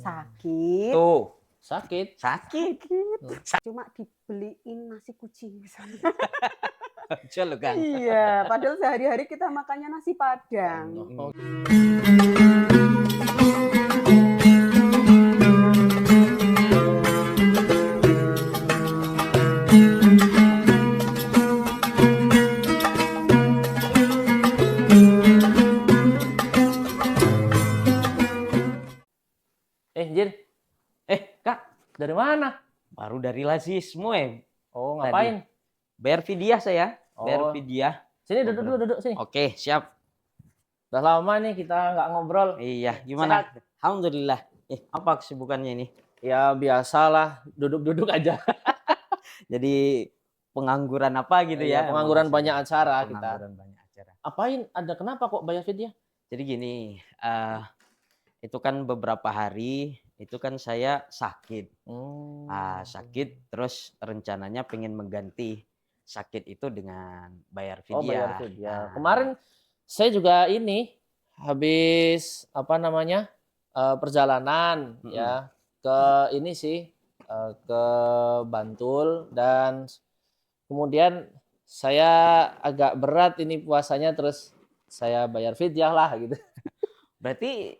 Sakit. Tuh, Sakit. sakit. Cuma dibeliin nasi kucing misalnya. Aja lo kan. Iya, padahal sehari-hari kita makannya nasi Padang. Oh, Jin. Kak, Dari mana? baru dari lazismu Oh, ngapain? Bayar fidyah saya. Bayar Oh. fidyah. Sini duduk dulu, duduk sini. Oke, siap. Udah lama nih kita nggak ngobrol. Iya, gimana? Sehat? Alhamdulillah. Apa kesibukannya ini? Ya biasalah, duduk-duduk aja. Jadi pengangguran apa gitu ya? Pengangguran banyak acara kita. Pengangguran banyak acara. Apain? Ada kenapa kok bayar fidyah? Jadi gini, itu kan beberapa hari itu kan saya sakit. Sakit terus rencananya pengen mengganti sakit itu dengan bayar Oh, bayar fidyah. fidyah. Nah, Kemarin saya juga ini habis perjalanan ya ke ini sih ke Bantul, dan kemudian saya agak berat ini puasanya, terus saya bayar fidyah lah gitu. berarti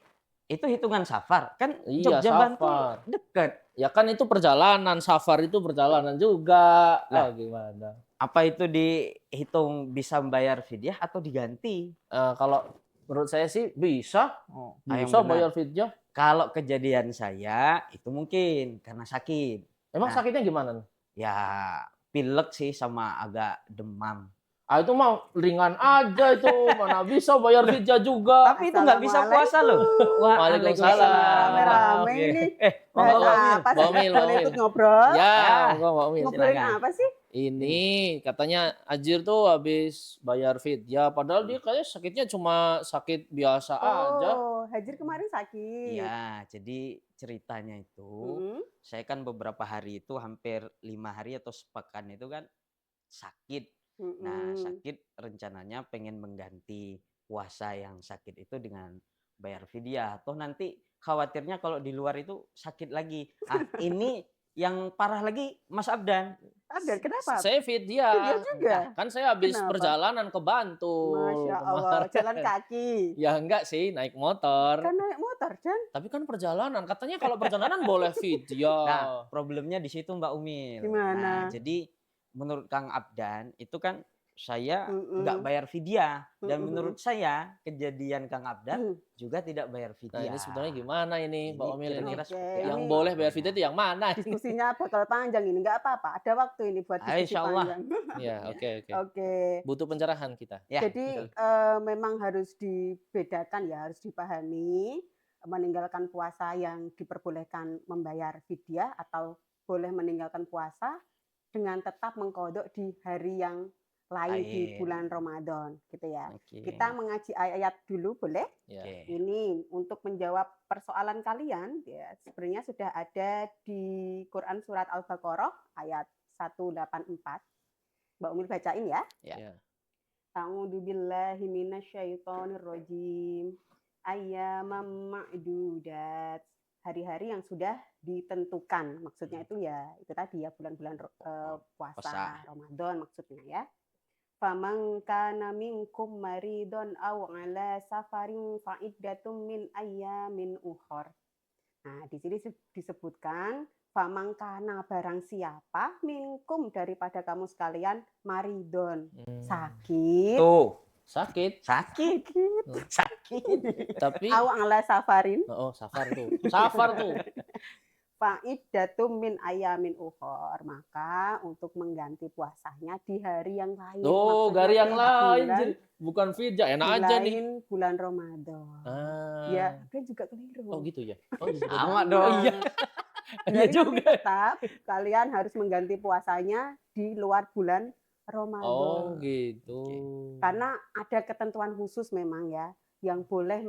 itu hitungan safar kan? Iya, Jogja Bantul safar. deket. Ya kan itu perjalanan, safar itu perjalanan juga. Lah. Gimana? Apa itu dihitung bisa membayar fidyah atau diganti? Kalau menurut saya sih bisa Yang bisa benar. bayar fidyah. Kalau kejadian saya itu mungkin karena sakit. Emang Nah. sakitnya gimana? Ya pilek sih sama agak demam. Itu mah ringan aja itu, mana bisa bayar fidyah juga. Tapi itu nggak bisa puasa loh. Waalaikumsalam. Rame-rame ini. Monggo, Bahas apa sih? Mbak Mil, Boleh Mbak Mil. ikut ngobrol? Ya, monggo Mbak Mil. Ngobrolin silakan. apa sih? Ini katanya Ajir tuh habis bayar fidyah, padahal dia kayaknya sakitnya cuma sakit biasa aja. Oh, Hajir kemarin sakit. Iya, jadi ceritanya itu saya kan beberapa hari itu hampir 5 hari atau sepekan itu kan sakit. Nah, sakit rencananya pengen mengganti puasa yang sakit itu dengan bayar fidyah. Toh nanti khawatirnya kalau di luar itu sakit lagi. Ini yang parah lagi Mas Abdan. Ada kenapa? Saya fidyah. Fidyah juga? Kan saya habis Kenapa? perjalanan ke Bantul. Masya Allah, kemarin. jalan kaki. Ya enggak sih, naik motor. Kan naik motor, Jan. Tapi kan perjalanan, katanya kalau perjalanan boleh fidyah. Nah, problemnya di situ Mbak Umil. Gimana? Nah, jadi menurut Kang Abdan itu kan saya nggak bayar fidyah, dan menurut saya kejadian Kang Abdan juga tidak bayar Nah, fidyah. ini sebenarnya gimana ini, Mbak Ini Omil ini? kira-kira Oke, seperti Yang ini boleh bayar fidyah itu yang mana? diskusinya bakal panjang ini, nggak apa-apa. Ada waktu ini buat diskusi Insya Allah. panjang. Ya, oke. Oke. Butuh pencerahan kita. Ya, Jadi betul. memang harus dibedakan ya, harus dipahami meninggalkan puasa yang diperbolehkan membayar fidyah atau boleh meninggalkan puasa dengan tetap mengkodok di hari yang lain di bulan Ramadan gitu ya. Oke. Kita mengaji ayat dulu boleh? Ya. Oke. Ini untuk menjawab persoalan kalian ya, sebenarnya sudah ada di Quran surat Al-Baqarah ayat 184. Mbak Umil bacain ya. Ya. A'udzubillahi minasyaitonirrajim. Ayyamam ma'dudat. Hari-hari yang sudah ditentukan. Maksudnya itu ya itu tadi ya bulan-bulan puasa Ramadan maksudnya ya. Faman kana minkum maridun aw ala safarin fa iddatum min ayyamin ukhra. Nah, di sini disebutkan faman kana barang siapa minkum daripada kamu sekalian maridun sakit. Tuh, Sakit. sakit. Tapi Aw ala safarin safar tuh. Safar tuh. fa'iddatum min ayamin ukhor, maka untuk mengganti puasanya di hari yang lain. Tuh, Maksudnya hari yang di lain, bulan- Jir. Bukan fidyah, enak di aja nih. lain bulan Ramadan. Ya, kan juga keliru. Oh gitu ya. Oh gitu. Sama dong. Iya. Iya Jadi juga. tetap kalian harus mengganti puasanya di luar bulan Ramadan. Oh gitu. Karena ada ketentuan khusus memang ya, yang boleh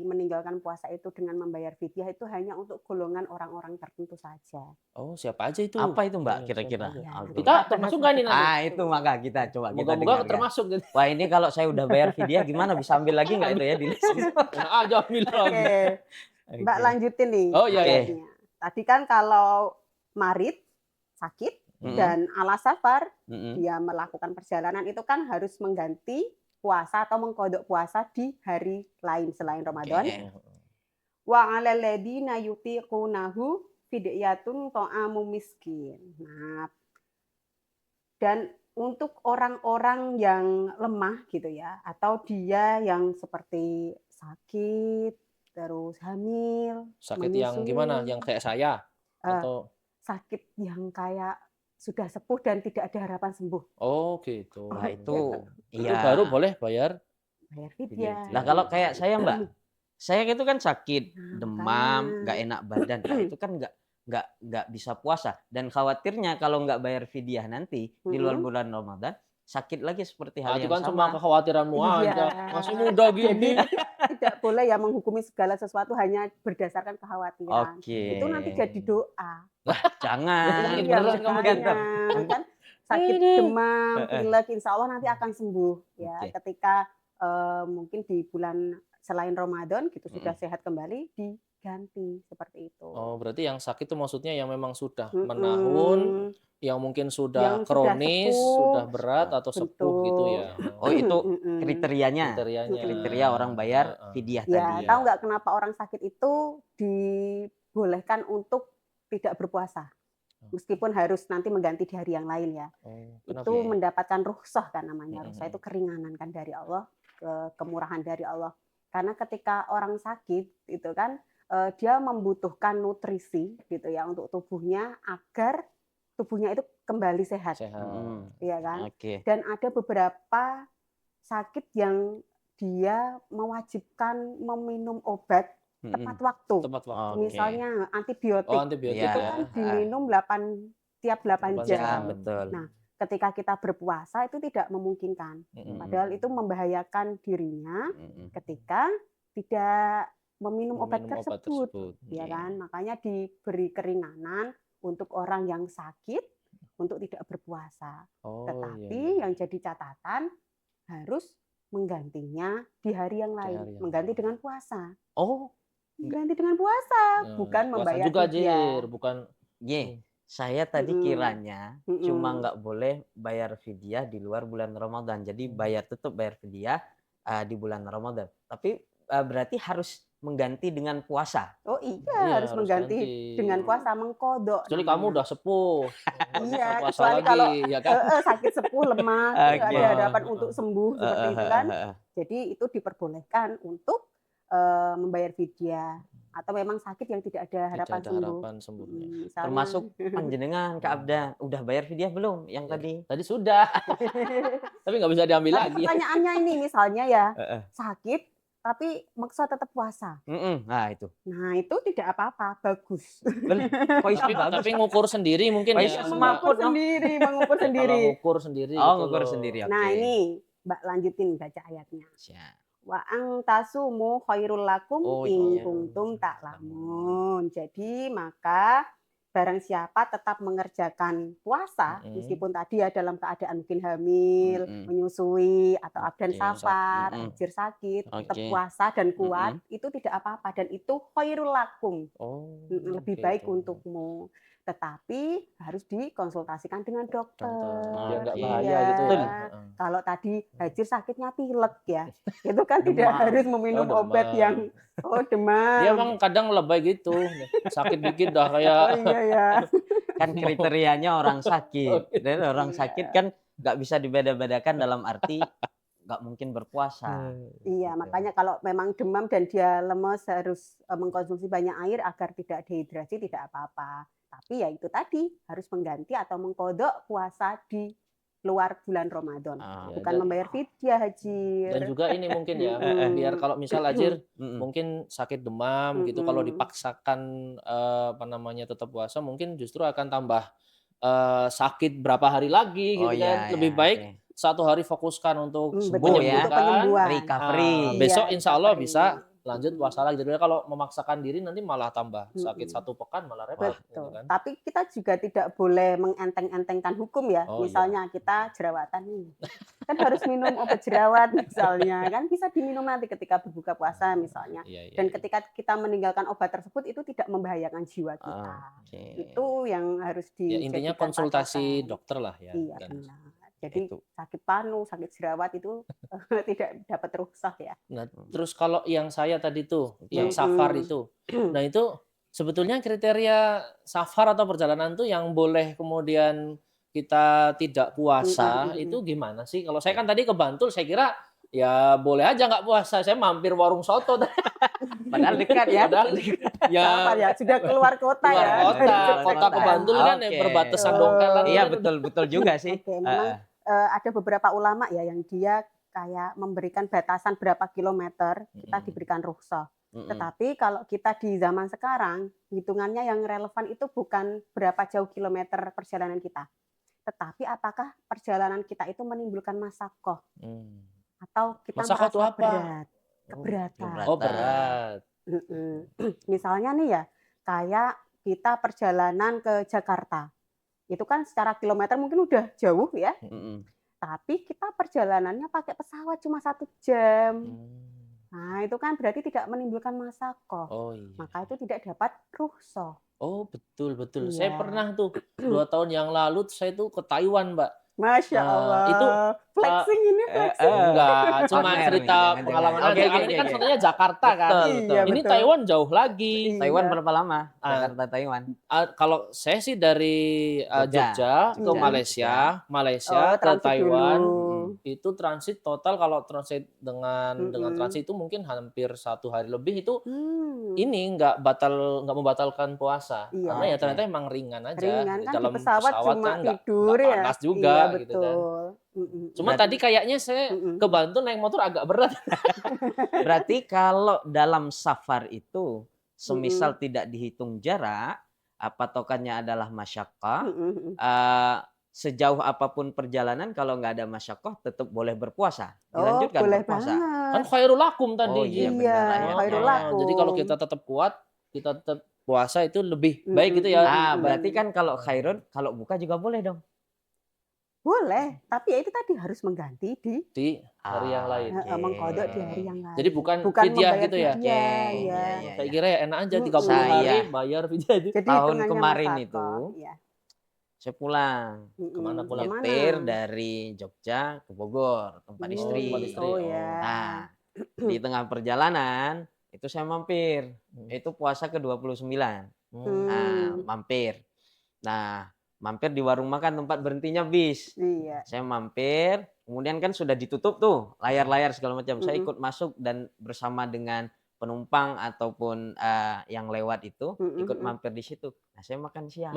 meninggalkan puasa itu dengan membayar fidyah itu hanya untuk golongan orang-orang tertentu saja. Oh, siapa aja itu? Apa itu Mbak Iya, kira-kira? siapa aja? Ya, Kita termasuk nggak nih nanti? Itu maka kita coba kita Moga-moga dengarkan. termasuk gitu. Wah, ini kalau saya udah bayar fidyah gimana bisa ambil lagi nggak itu ya di list? Enak aja ambil lagi. Oke. Mbak lanjutin nih. Oh, iya, iya. ayatnya. Tadi kan kalau marid, sakit, dan ala safar, dia melakukan perjalanan itu kan harus mengganti puasa atau mengkodok puasa di hari lain selain Ramadan. Wa 'alal ladina yutiqunahu fidyatun ta'amu miskin. Nah, dan untuk orang-orang yang lemah gitu ya, atau dia yang seperti sakit, terus hamil, Sakit yang gimana? Yang kayak saya? Atau sakit yang kayak sudah sepuh dan tidak ada harapan sembuh. Oh gitu. Nah itu Itu baru boleh bayar fidyah. Nah kalau kayak saya Mbak, saya itu kan sakit, demam, nggak enak badan, nah, itu kan nggak bisa puasa. Dan khawatirnya kalau nggak bayar fidyah nanti di luar bulan Ramadan, sakit lagi seperti hal itu yang kan sama. cuma kekhawatiranmu aja. Masih muda Jadi gini. tidak boleh ya menghukumi segala sesuatu hanya berdasarkan kekhawatiran. Oke. Itu nanti jadi doa. Jangan. Sakit Iya, beneran kamu makanya. Kan sakit demam, pilek, insya Allah nanti akan sembuh. Ya, Oke. ketika mungkin di bulan selain Ramadan gitu sudah sehat kembali diganti seperti itu. Oh, berarti yang sakit itu maksudnya yang memang sudah menahun, yang mungkin sudah kronis, sudah berat atau sepuh gitu ya. Oh, itu kriterianya. Kriterianya. Kriteria orang bayar fidyah tadi Ya, ya. tahu nggak kenapa orang sakit itu dibolehkan untuk tidak berpuasa? Meskipun harus nanti mengganti di hari yang lain ya. Itu mendapatkan rukhsah kan namanya. Rukhsah itu keringanan kan dari Allah, kemurahan dari Allah. Karena ketika orang sakit itu kan dia membutuhkan nutrisi gitu ya untuk tubuhnya agar tubuhnya itu kembali sehat. Iya kan? Dan ada beberapa sakit yang dia mewajibkan meminum obat tepat waktu. Misalnya antibiotik. Itu kan diminum tiap 8 jam. Betul. Nah, ketika kita berpuasa itu tidak memungkinkan. Padahal itu membahayakan dirinya ketika tidak meminum obat tersebut. Ya kan? Makanya diberi keringanan untuk orang yang sakit untuk tidak berpuasa. Tetapi yang jadi catatan harus menggantinya di hari yang lain, mengganti dengan puasa. Mengganti dengan puasa, bukan membayar fidyah. Bukan. Saya tadi kiranya cuma nggak boleh bayar fidyah di luar bulan Ramadan. Jadi tetap bayar fidyah di bulan Ramadan. Tapi berarti harus mengganti dengan puasa. Oh iya, harus mengganti dengan puasa, mengkodok. Kecuali kamu udah sepuh. Iya, kecuali kalau ya kan? sakit sepuh, lemah, tidak ada harapan untuk sembuh seperti itu kan. Jadi itu diperbolehkan untuk membayar fidyah atau memang sakit yang tidak ada harapan sembuh. Termasuk panjenengan Kak Abda, udah bayar fidyah belum yang tadi? Tadi sudah. Tapi nggak bisa diambil lagi. Pertanyaannya ini misalnya ya, sakit tapi maksa tetap puasa. Nah itu. Nah itu tidak apa-apa, bagus. Tapi ngukur sendiri mungkin ya. Mengukur sendiri. Ngukur sendiri. Ngukur sendiri. Nah ini Mbak lanjutin baca ayatnya. Wa ang tasumu khairul lakum in kuntum ta'lamun. Jadi maka barang siapa tetap mengerjakan puasa meskipun tadi ya dalam keadaan mungkin hamil, menyusui atau abdan safar, hajir sakit, tetap puasa dan kuat itu tidak apa-apa dan itu khairul lakum. Lebih baik untukmu. Tetapi harus dikonsultasikan dengan dokter. Biar nggak bahaya gitu ya. Kalau tadi hajir sakitnya pilek ya, itu kan tidak harus meminum obat yang demam. Dia emang kadang lebay gitu, sakit dikit dah kayak. Iya. Kan kriterianya orang sakit. Dan orang sakit kan nggak bisa dibeda-bedakan dalam arti nggak mungkin berpuasa. Iya, makanya kalau memang demam dan dia lemes harus mengkonsumsi banyak air agar tidak dehidrasi tidak apa-apa. Tapi ya itu tadi harus mengganti atau mengkodok puasa di luar bulan Ramadan, bukan membayar fidyah hajir. Dan juga ini mungkin ya, biar kalau misal hajir mungkin sakit demam gitu, kalau dipaksakan tetap puasa mungkin justru akan tambah sakit berapa hari lagi gitu kan. Lebih baik 1 hari fokuskan untuk sembuh ya, penyembuhan, recovery. Besok insya Allah bisa lanjut puasa lagi. Jadi kalau memaksakan diri nanti malah tambah sakit 1 pekan malah repot gitu Betul. kan. Tapi kita juga tidak boleh mengenteng-entengkan hukum ya. Oh iya. Misalnya kita jerawatan nih, kan harus minum obat jerawat misalnya, kan bisa diminum nanti ketika berbuka puasa misalnya. Iya, iya, Dan iya. ketika kita meninggalkan obat tersebut itu tidak membahayakan jiwa kita. Oke. Itu yang harus Ya intinya dijadikan konsultasi patokan. dokter lah ya. Iya Dan benar. Jadi Itu. sakit panu, sakit jerawat itu tidak dapat rukhsah ya. nah, terus kalau yang saya tadi tuh, yang safar itu. Nah, itu sebetulnya kriteria safar atau perjalanan tuh yang boleh kemudian kita tidak puasa itu gimana sih? Kalau saya kan tadi ke Bantul, saya kira ya boleh aja nggak puasa. Saya mampir warung soto. Padahal dekat ya. Padahal Safar ya, sudah keluar kota keluar ya. kota, Dari kota ke Bantul kan ya Oke. berbatasan Dongkal. Iya betul juga sih. Oke, memang ada beberapa ulama ya yang dia kayak memberikan batasan berapa kilometer kita diberikan rukhsah. Tetapi kalau kita di zaman sekarang, hitungannya yang relevan itu bukan berapa jauh kilometer perjalanan kita, tetapi apakah perjalanan kita itu menimbulkan masyaqqah atau kita Masyaqqah itu merasa apa? berat, keberatan. Oh, berat. Misalnya nih ya, kayak kita perjalanan ke Jakarta. Itu kan secara kilometer mungkin udah jauh ya, tapi kita perjalanannya pakai pesawat cuma 1 jam. Nah, itu kan berarti tidak menimbulkan masyaqqah. Oh iya. Maka itu tidak dapat rukhsah. Oh betul. Iya. Saya pernah tuh 2 tahun yang lalu saya tuh ke Taiwan, Mbak. Masya Allah. Itu flexing ini flexing. enggak, cuma Pamer nih, cerita jangan-jangan. pengalaman Oke, aja. oke, Kan ini kan oke. fotonya Jakarta kan. Betul, Iya, Ini betul. Taiwan jauh lagi. Taiwan berapa lama? Ah. Jakarta Taiwan. Kalau saya sih dari Jogja ke Malaysia, Oh, ke transit Taiwan. dulu. Itu transit total kalau transit dengan transit itu mungkin hampir 1 hari lebih itu ini nggak membatalkan puasa. Iya. Karena ya ternyata emang ringan aja. Ringan kan Dalam di pesawat cuma kan nggak tidur ya. panas juga Iya, gitu kan. betul. Cuma tadi kayaknya saya ke Bantul naik motor agak berat. Berarti kalau dalam safar itu, semisal tidak dihitung jarak, patokannya adalah masyaqqah, sejauh apapun perjalanan kalau nggak ada masyaqqah tetap boleh berpuasa. Dilanjutkan boleh berpuasa. Kan banget. khairul lakum tadi. Oh iya benar. Iya, khairul lakum. Jadi kalau kita tetap kuat, kita tetap puasa itu lebih baik gitu ya. Berarti kan kalau khairun, kalau buka juga boleh dong. Boleh, tapi ya itu tadi harus mengganti di hari yang lain. mengkodok di hari yang lain. Jadi bukan fidyah membayar gitu ya? fidyah, Oke, ya. iya. Saya kira ya enak aja 30 hari bayar fidyah aja. Jadi Tahun hitungannya kemarin masyaqqah, itu, ya. saya pulang. Kemana pulang? Nyetir dari Jogja ke Bogor, tempat istri. tempat istri. Oh ya. Nah, di tengah perjalanan itu saya mampir. Itu puasa ke-29. Nah, mampir. Nah, mampir di warung makan tempat berhentinya bis. Iya. Saya mampir, kemudian kan sudah ditutup tuh layar-layar segala macam. Saya ikut masuk dan bersama dengan penumpang ataupun yang lewat itu ikut mampir di situ. Nah, saya makan siang.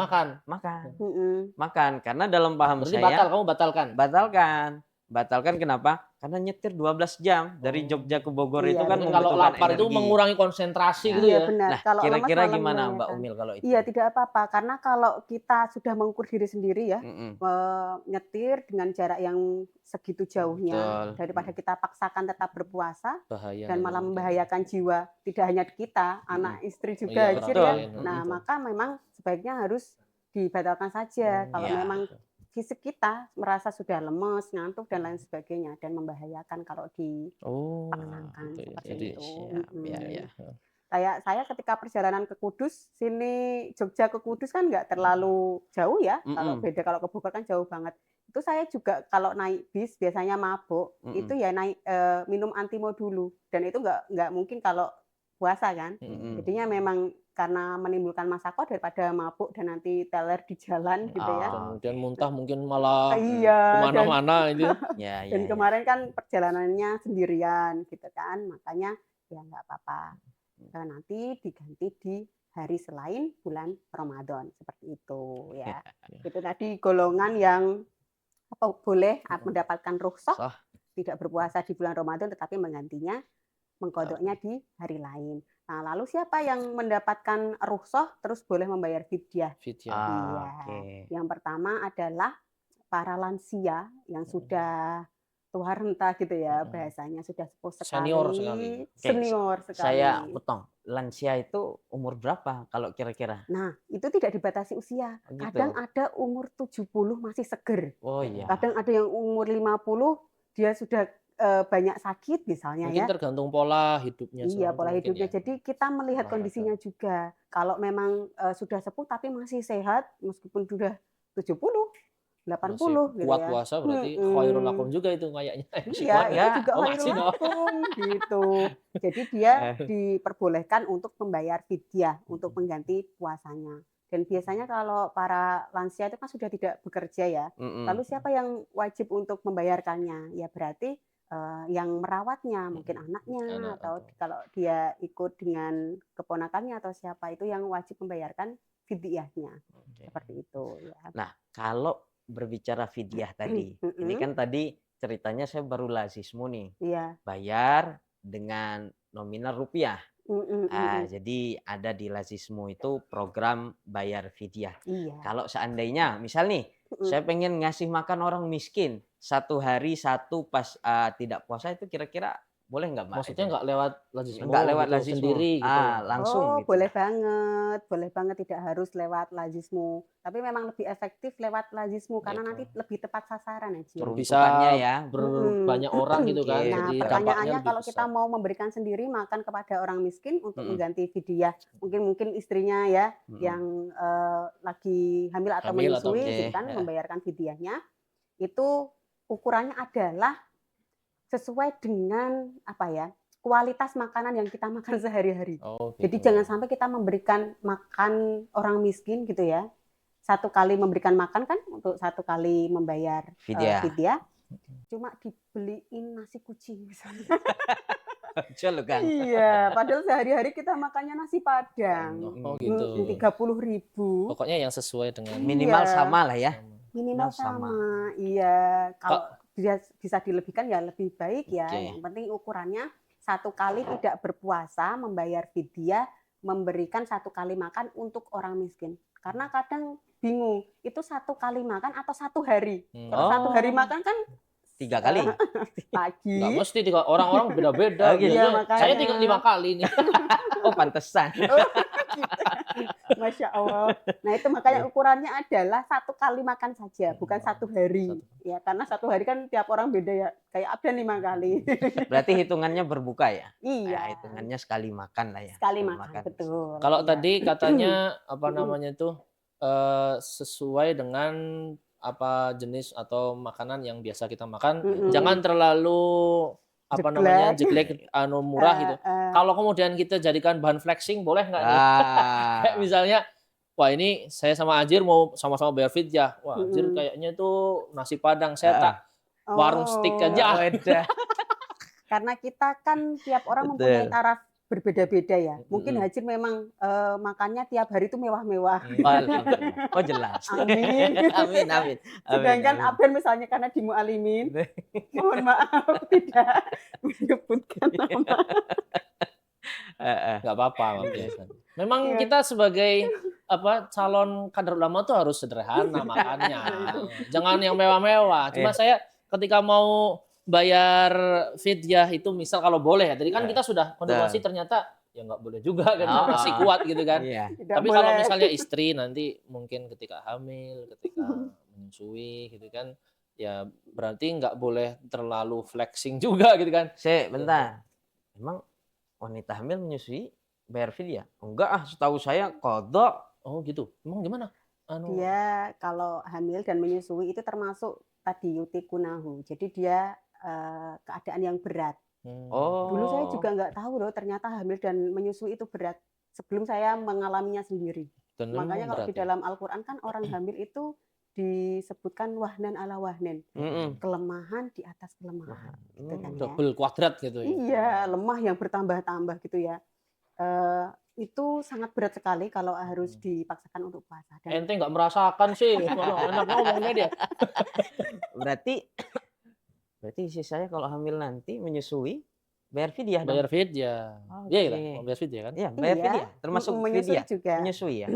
Makan karena dalam paham Berarti saya kamu batalkan. Batalkan kenapa? Karena nyetir 12 jam dari Jogja ke Bogor Iya, itu kan benar. Kalau membutuhkan lapar itu energi. mengurangi konsentrasi gitu Iya ya. benar. Nah, Kalau lemas kira-kira malah gimana Mbak membahayakan. Umil kalau itu? Iya, tidak apa-apa karena kalau kita sudah mengukur diri sendiri ya, nyetir dengan jarak yang segitu jauhnya Betul. daripada kita paksakan tetap berpuasa Bahaya. dan malah membahayakan jiwa tidak hanya kita, anak istri juga Iya, Jir, betul. ya. Nah, maka memang sebaiknya harus dibatalkan saja kalau iya. memang fisik kita merasa sudah lemes, ngantuk dan lain sebagainya dan membahayakan kalau dipaksakan seperti jadi itu. ya. Kayak saya ketika perjalanan ke Kudus, sini Jogja ke Kudus kan nggak terlalu jauh ya. Kalau beda kalau ke Bogor kan jauh banget. Itu saya juga kalau naik bis biasanya mabuk, itu ya naik minum antimo dulu. Dan itu nggak mungkin kalau puasa kan. Jadinya memang karena menimbulkan masyaqqah daripada mabuk dan nanti teler di jalan gitu ya. Kemudian muntah mungkin malah Iya, kemana-mana itu. dan kemarin kan perjalanannya sendirian gitu kan. Makanya ya nggak apa-apa. Nanti diganti di hari selain bulan Ramadan seperti itu ya. Itu tadi golongan yang boleh mendapatkan rukhsah tidak berpuasa di bulan Ramadan tetapi menggantinya mengkodoknya di hari lain. Nah, lalu siapa yang mendapatkan rukhsah terus boleh membayar fidyah? Iya. Yang pertama adalah para lansia yang sudah tua renta gitu ya Mm-mm. bahasanya, sudah sepuh Senior sekali, sekali. Oke, senior saya sekali. potong. Lansia itu umur berapa kalau kira-kira? Nah, itu tidak dibatasi usia. Oh, Kadang gitu. ada umur 70 masih seger. Oh iya. Kadang ada yang umur 50 dia sudah banyak sakit misalnya Mungkin ya. tergantung pola hidupnya Iya, seorang itu pola mungkin hidupnya. ya. Jadi kita melihat Olahraga. kondisinya juga. Kalau memang sudah sepuh tapi masih sehat meskipun sudah 70, Masih 80 gitu kuat ya. puasa berarti khairul lakum juga itu kayaknya. Masih Iya, kuat itu nggak? juga Oh khairul masih dong. lakum gitu. Jadi dia Eh, diperbolehkan untuk membayar fidyah untuk mengganti puasanya. Dan biasanya kalau para lansia itu kan sudah tidak bekerja ya. Lalu siapa yang wajib untuk membayarkannya? Ya berarti yang merawatnya, mungkin anaknya atau kalau dia ikut dengan keponakannya atau siapa itu yang wajib membayarkan fidyahnya. Seperti itu ya. Nah, kalau berbicara fidyah tadi, ini kan tadi ceritanya saya baru lazismu nih, Iya. bayar dengan nominal rupiah. Jadi ada di lazismu itu program bayar fidyah. Iya. Kalau seandainya, misal nih, saya pengen ngasih makan orang miskin 1 hari 1 pas tidak puasa itu kira-kira boleh nggak, Mbak? Maksudnya nggak lewat lazismu Nggak lewat gitu, lazismu, sendiri gitu. langsung Oh, gitu. boleh banget tidak harus lewat lazismu. Tapi memang lebih efektif lewat lazismu karena Gitu. nanti lebih tepat sasaran aja. Bisa Peruntukannya ya. banyak orang gitu kan. Oke, Nah, Jadi dampaknya pertanyaannya lebih kalau kita besar. mau memberikan sendiri makan kepada orang miskin untuk mengganti fidyah, mungkin istrinya ya yang lagi hamil atau Hamil atau menyusui oke, gitu kan ya. membayarkan fidyahnya, itu ukurannya adalah sesuai dengan apa ya, kualitas makanan yang kita makan sehari-hari. Oh, Jadi gitu. jangan sampai kita memberikan makan orang miskin gitu ya. 1 kali memberikan makan kan untuk 1 kali membayar fidyah. Cuma dibeliin nasi kucing misalnya. Jual kan. Iya, padahal sehari-hari kita makannya nasi padang. Oh gitu. 30.000. Pokoknya yang sesuai dengan Minimal Iya. sama lah ya. Minimal sama. Iya, kalau dia bisa dilebihkan ya lebih baik ya. Oke. Yang penting ukurannya 1 kali tidak berpuasa, membayar fidyah, memberikan 1 kali makan untuk orang miskin. Karena kadang bingung, itu 1 kali makan atau 1 hari. Kalau 1 hari makan kan 3 kali. pagi. Nggak mesti orang-orang beda-beda. gitu. Iya, Biasanya makanya. saya tinggal 5 kali nih. Oh, pantesan. Masya Allah. Nah itu makanya ukurannya adalah 1 kali makan saja, bukan 1 hari. Ya karena 1 hari kan tiap orang beda ya. Kayak Abdan 5 kali. Berarti hitungannya berbuka ya? Iya. Nah, hitungannya sekali makan lah ya. Sekali makan, betul. Kalau Iya. tadi katanya apa namanya itu sesuai dengan apa jenis atau makanan yang biasa kita makan, jangan terlalu apa namanya jeglek murah gitu. Kalau kemudian kita jadikan bahan flexing boleh nggak nih? Kayak misalnya, wah ini saya sama Anjir mau sama-sama bayar fidyah. Wah Anjir kayaknya tuh nasi padang, saya tak warung steak aja. Karena kita kan tiap orang mempunyai taraf berbeda-beda ya. Mungkin Hajir memang makannya tiap hari itu mewah-mewah. Oh jelas. Amin. Amin. Sedangkan Abdan misalnya karena di Mu'alimin, mohon maaf tidak menyebutkan nama. Nggak apa-apa, biasa. Memang kita sebagai apa calon kader ulama tuh harus sederhana makannya. Jangan yang mewah-mewah. Cuma saya ketika mau bayar fidyah itu misal kalau boleh ya. Tadi kan kita sudah konfirmasi ternyata ya nggak boleh juga kan. Masih kuat gitu kan. Tapi kalau misalnya istri nanti mungkin ketika hamil, ketika menyusui gitu kan. Ya berarti nggak boleh terlalu flexing juga gitu kan. Bentar. Emang wanita hamil menyusui bayar fidyah? Enggak setahu saya qadha. Oh gitu. Emang gimana? Dia kalau hamil dan menyusui itu termasuk tadi yutikunahu. Jadi dia keadaan yang berat. Dulu saya juga nggak tahu loh ternyata hamil dan menyusui itu berat sebelum saya mengalaminya sendiri. Makanya kalau di dalam Al-Quran kan orang hamil itu disebutkan wahnan ala wahnan, kelemahan di atas kelemahan. Gitu kan, double kuadrat gitu ya. Iya, lemah yang bertambah-tambah gitu ya. Itu sangat berat sekali kalau harus dipaksakan untuk puasa. Ente nggak merasakan sih, enak ngomongnya dia. Berarti istri saya kalau hamil nanti menyusui bayar fidyah dong? Bayar fidyah. Iya kita bayar fidyah kan? Iya, bayar fidyah. Termasuk menyusui fidyah? juga. Menyusui ya?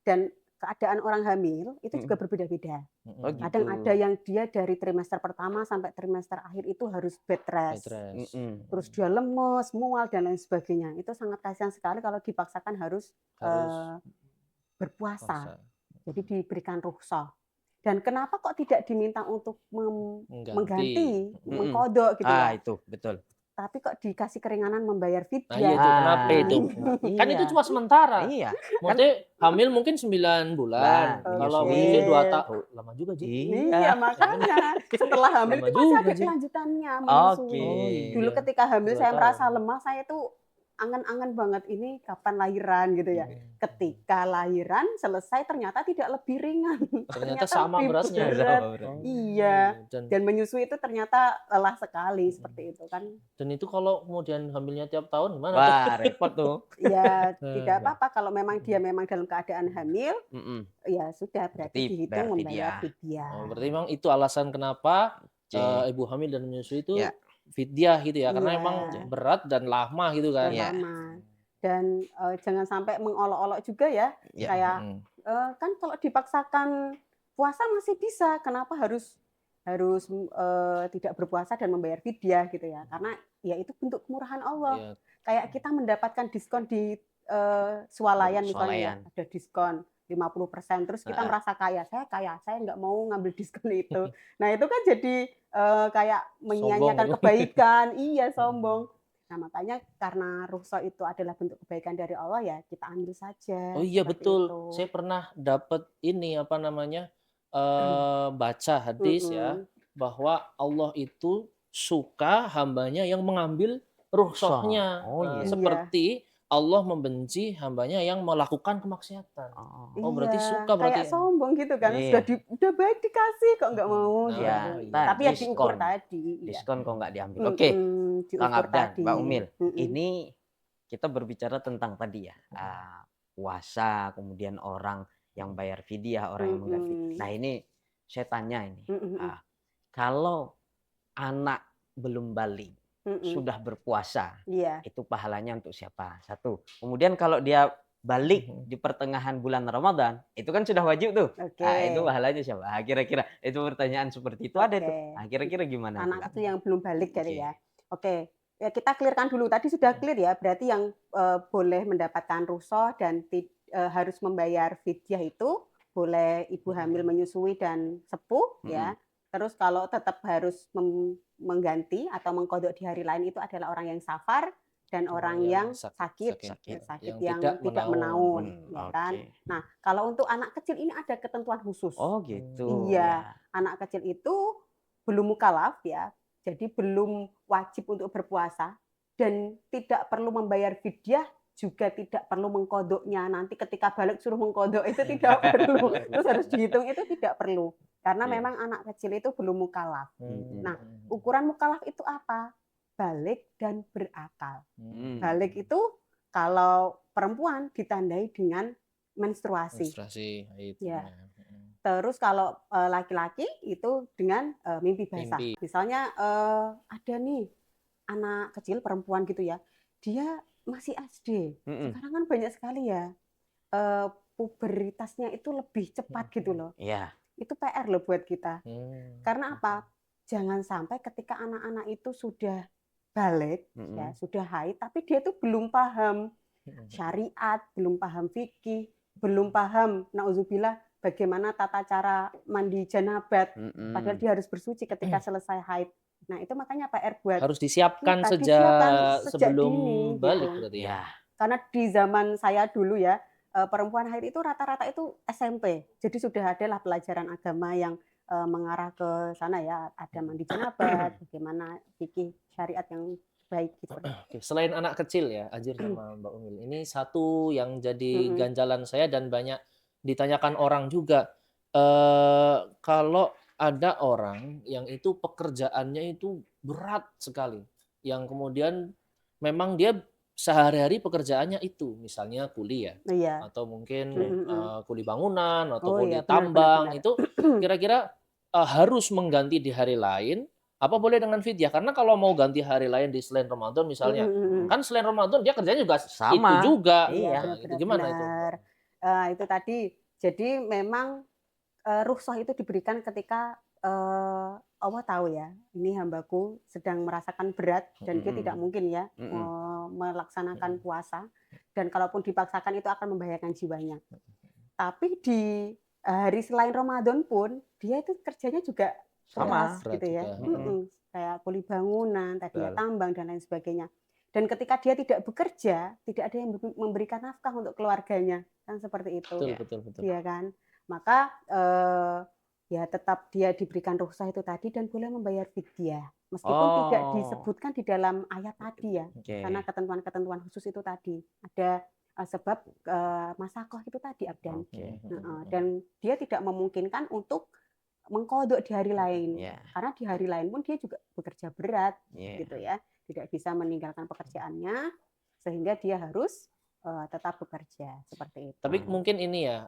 Dan keadaan orang hamil itu juga berbeda-beda. Oh Kadang gitu. ada yang dia dari trimester pertama sampai trimester akhir itu harus bed rest. Terus dia lemes, mual dan lain sebagainya. Itu sangat kasihan sekali kalau dipaksakan harus berpuasa. Jadi diberikan rukhsah. Dan kenapa kok tidak diminta untuk mengganti, mengkodok gitu ya? Itu betul. Tapi kok dikasih keringanan membayar Nah, fidyah. iya itu kenapa itu? Kan itu cuma sementara. Iya. Maksudnya hamil mungkin 9 bulan. Kalau menyusui 2 tahun. Lama juga, Ji. Iya, makanya setelah hamil Lama itu masih juga, ada Ji. kelanjutannya menyusui. Oke. Dulu ketika hamil 2 saya tahun. merasa lemah, saya tuh angan-angan banget ini kapan lahiran gitu ya. Ketika lahiran selesai ternyata tidak lebih ringan. Ternyata sama lebih beratnya. berat. Oh. Iya. Dan menyusui itu ternyata lelah sekali seperti itu kan. Dan itu kalau kemudian hamilnya tiap tahun gimana? Wah, repot tuh. Ya tidak apa-apa kalau memang dia memang dalam keadaan hamil, ya sudah berarti dihitung membayar fidyah. Oh, berarti memang itu alasan kenapa ibu hamil dan menyusui itu fidyah gitu ya, karena memang berat dan lama gitu kan. Lama. Dan jangan sampai mengolok-olok juga ya. Kayak kan kalau dipaksakan puasa masih bisa, kenapa harus tidak berpuasa dan membayar fidyah gitu ya? Karena ya itu bentuk kemurahan Allah. Kayak kita mendapatkan diskon di swalayan misalnya, ada diskon 50%, terus kita merasa kaya, saya nggak mau ngambil diskon itu. Nah itu kan jadi kayak menyia-nyiakan kebaikan, sombong. Nah makanya karena rukhsah itu adalah bentuk kebaikan dari Allah ya kita ambil saja. Oh iya betul, saya pernah dapat ini apa namanya baca hadis ya bahwa Allah itu suka hambanya yang mengambil rukhsahnya. Seperti Allah membenci hambanya yang melakukan kemaksiatan. Oh berarti suka berarti. Kayak sombong gitu kan. Udah baik dikasih kok nggak mau. Tapi ya diukur tadi. Diskon kok nggak diambil. Oke, Kang Abdan, Mbak Umil. Ini kita berbicara tentang tadi ya. Puasa, kemudian orang yang bayar fidyah, orang yang mengganti. Nah ini saya tanya ini. Kalau anak belum balik, sudah berpuasa, itu pahalanya untuk siapa? Satu. Kemudian kalau dia balik di pertengahan bulan Ramadan, itu kan sudah wajib tuh. Nah, itu pahalanya siapa? Kira-kira itu pertanyaan seperti itu ada tuh. Kira-kira gimana? Anak itu yang belum balik kali ya. Ya kita clearkan dulu. Tadi sudah clear ya. Berarti yang boleh mendapatkan rukhsah dan harus membayar fidyah itu boleh ibu hamil menyusui dan sepuh ya. Terus kalau tetap harus mengganti atau mengkodok di hari lain itu adalah orang yang safar dan orang yang sakit yang tidak menaun, ya kan? Nah, kalau untuk anak kecil ini ada ketentuan khusus. Oh gitu. Iya, anak kecil itu belum mukallaf ya, jadi belum wajib untuk berpuasa dan tidak perlu membayar fidyah, juga tidak perlu mengkodoknya. Nanti ketika balik suruh mengkodok itu tidak perlu. Terus harus dihitung itu tidak perlu. Karena memang anak kecil itu belum mukallaf. Nah, ukuran mukallaf itu apa? Balik dan berakal. Balik itu kalau perempuan ditandai dengan menstruasi. Ya. Terus kalau laki-laki itu dengan mimpi basah. Misalnya ada nih anak kecil perempuan gitu ya, dia masih SD. Sekarang kan banyak sekali ya puberitasnya itu lebih cepat gitu loh. Iya. Itu PR loh buat kita. Karena apa? Jangan sampai ketika anak-anak itu sudah balik, ya, sudah haid, tapi dia tuh belum paham syariat, belum paham fikih, belum paham, nauzubillah, bagaimana tata cara mandi janabat. Padahal dia harus bersuci ketika selesai haid. Nah itu makanya PR buat harus disiapkan sejak sebelum dini, balik gitu. Berarti ya. Karena di zaman saya dulu ya, perempuan haid itu rata-rata itu SMP. Jadi sudah adalah pelajaran agama yang mengarah ke sana ya, ada mandi janabat, bagaimana fikih syariat yang baik gitu. Selain anak kecil ya, Anjir sama Mbak Umil, ini satu yang jadi ganjalan saya dan banyak ditanyakan orang juga. Kalau ada orang yang itu pekerjaannya itu berat sekali, yang kemudian memang dia sehari-hari pekerjaannya itu, misalnya kuli ya, atau mungkin kuli bangunan atau kuli tambang, itu kira-kira harus mengganti di hari lain, apa boleh dengan fidyah? Karena kalau mau ganti hari lain di selain Ramadan misalnya, kan selain Ramadan dia kerjanya juga sama. Itu juga. Itu gimana itu? Itu tadi Jadi memang rukhsah itu diberikan ketika Allah tahu ya, ini hambaku sedang merasakan berat dan dia tidak mungkin ya melaksanakan puasa, dan kalaupun dipaksakan itu akan membahayakan jiwanya. Tapi di hari selain Ramadan pun dia itu kerjanya juga keras gitu ya, kayak kuli bangunan, tadi ya tambang dan lain sebagainya. Dan ketika dia tidak bekerja, tidak ada yang memberikan nafkah untuk keluarganya, kan seperti itu. Betul. Iya kan? Maka ya tetap dia diberikan rukhsah itu tadi dan boleh membayar fidyah. Meskipun tidak disebutkan di dalam ayat tadi ya. Karena ketentuan-ketentuan khusus itu tadi. Ada sebab masakoh itu tadi abdan. Dan dia tidak memungkinkan untuk mengkodok di hari lain. Karena di hari lain pun dia juga bekerja berat gitu ya. Tidak bisa meninggalkan pekerjaannya sehingga dia harus tetap bekerja seperti itu. Tapi mungkin ini ya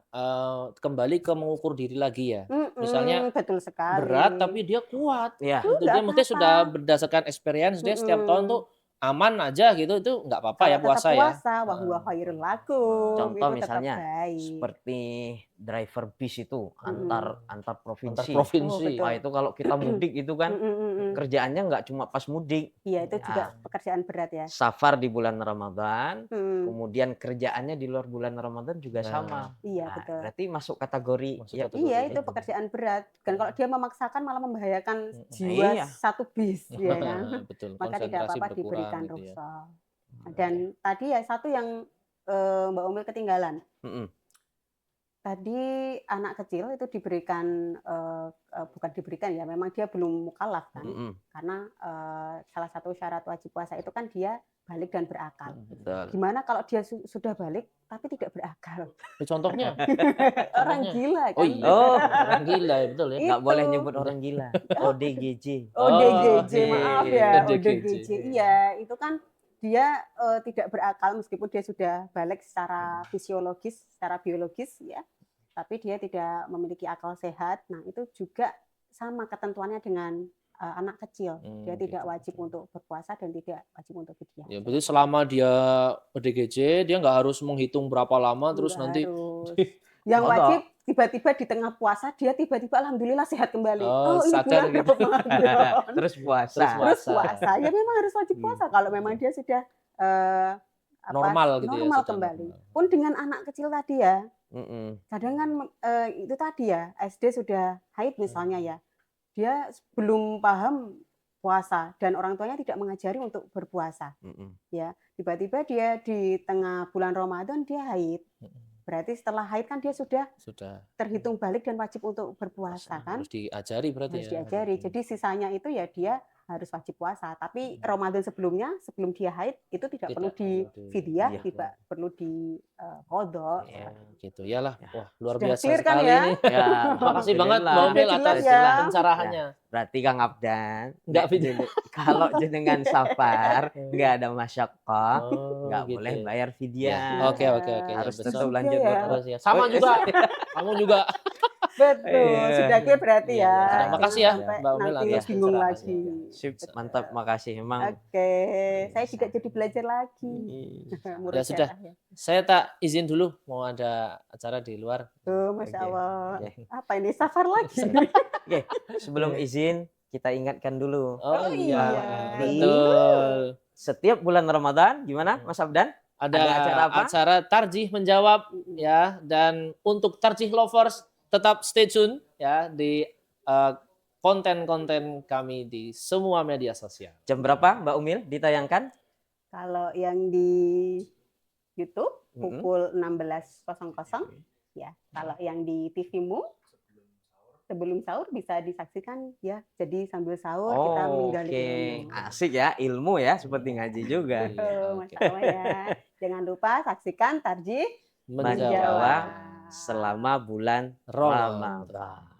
kembali ke mengukur diri lagi ya. Misalnya betul sekali. Berat tapi dia kuat. Ya. Dia mungkin sudah berdasarkan experience dia setiap tahun tuh aman aja gitu, itu nggak apa-apa ya puasa ya. Wa huwa khairul lakum. Contoh itu misalnya baik. seperti driver bis itu antar provinsi. Provinsi. Wah, itu kalau kita mudik itu kan kerjaannya nggak cuma pas mudik. Iya, itu juga pekerjaan berat ya. Safar di bulan Ramadan, kemudian kerjaannya di luar bulan Ramadan juga sama. Iya, betul. Berarti masuk kategori. Iya, itu pekerjaan berat. Dan kalau dia memaksakan malah membahayakan jiwa satu bis ya kan. Betul. Maka tidak apa-apa diberikan rukhsah. Dan tadi ya satu yang Mbak Umil ketinggalan. Tadi anak kecil itu diberikan bukan diberikan ya, memang dia belum mukallaf kan. Karena salah satu syarat wajib puasa itu kan dia balik dan berakal. Betul. Gimana kalau dia sudah balik tapi tidak berakal? Contohnya? Orang gila kan. Orang gila ya, betul ya. Nggak boleh nyebut orang gila. ODGJ. ODGJ, maaf ya. ODGJ. Iya, itu kan dia tidak berakal meskipun dia sudah balik secara fisiologis, secara biologis ya. Tapi dia tidak memiliki akal sehat. Nah, itu juga sama ketentuannya dengan anak kecil. Dia tidak wajib untuk berpuasa dan tidak wajib untuk fidyah. Ya, berarti selama dia ODGJ, dia nggak harus menghitung berapa lama terus nanti yang wajib tiba-tiba di tengah puasa dia tiba-tiba alhamdulillah sehat kembali. Ini sadar bulan gitu. Ramadan. Terus puasa. Ya memang harus wajib puasa kalau memang dia sudah normal gitu normal ya, kembali. Pun dengan anak kecil tadi ya. Kadang kan itu tadi ya, SD sudah haid misalnya ya. Dia belum paham puasa dan orang tuanya tidak mengajari untuk berpuasa. Ya, tiba-tiba dia di tengah bulan Ramadan dia haid. Berarti setelah haid kan dia sudah terhitung balik dan wajib untuk berpuasa kan? Harus diajari berarti harus diajari. Jadi sisanya itu ya dia harus wajib puasa. Tapi Ramadan sebelumnya, sebelum dia haid itu tidak perlu di fidyah, tidak perlu di qadha. Gitu iyalah. Wah, luar Sudah biasa clear kan sekali ya? ini. Makasih banget Mbak Umil atas pencerahannya. Berarti Kang Abdan, Enggak fidyah. kalau jenengan safar, enggak ada masyaqqah, enggak gitu. boleh bayar fidyah. Oke. Harus Ya, tetap lanjut terus ya. Sama juga. Kamu juga. Betul, sudah clear berarti ya. Makasih ya Sampai Mbak Umil nanti atas bingung pencerahannya. lagi. Sip, mantap, makasih emang. Oke, saya juga jadi belajar lagi. Ya sudah, saya tak izin dulu, mau ada acara di luar. Tuh, Masya Allah. Apa ini, safar lagi? Oke, sebelum izin, kita ingatkan dulu. Oh iya, Di betul. setiap bulan Ramadan, gimana Mas Abdan? Ada acara apa? Acara tarjih menjawab ya, dan untuk tarjih lovers tetap stay tune ya di konten-konten kami di semua media sosial. Jam berapa Mbak Umil ditayangkan? Kalau yang di YouTube pukul 16.00 ya. Kalau yang di TV-mu sebelum sahur bisa disaksikan ya. Jadi sambil sahur kita menggali ilmu. Asik ya, ilmu ya, seperti ngaji juga. Masya Allah ya. Jangan lupa saksikan tarjih menjawab selama bulan Ramadan.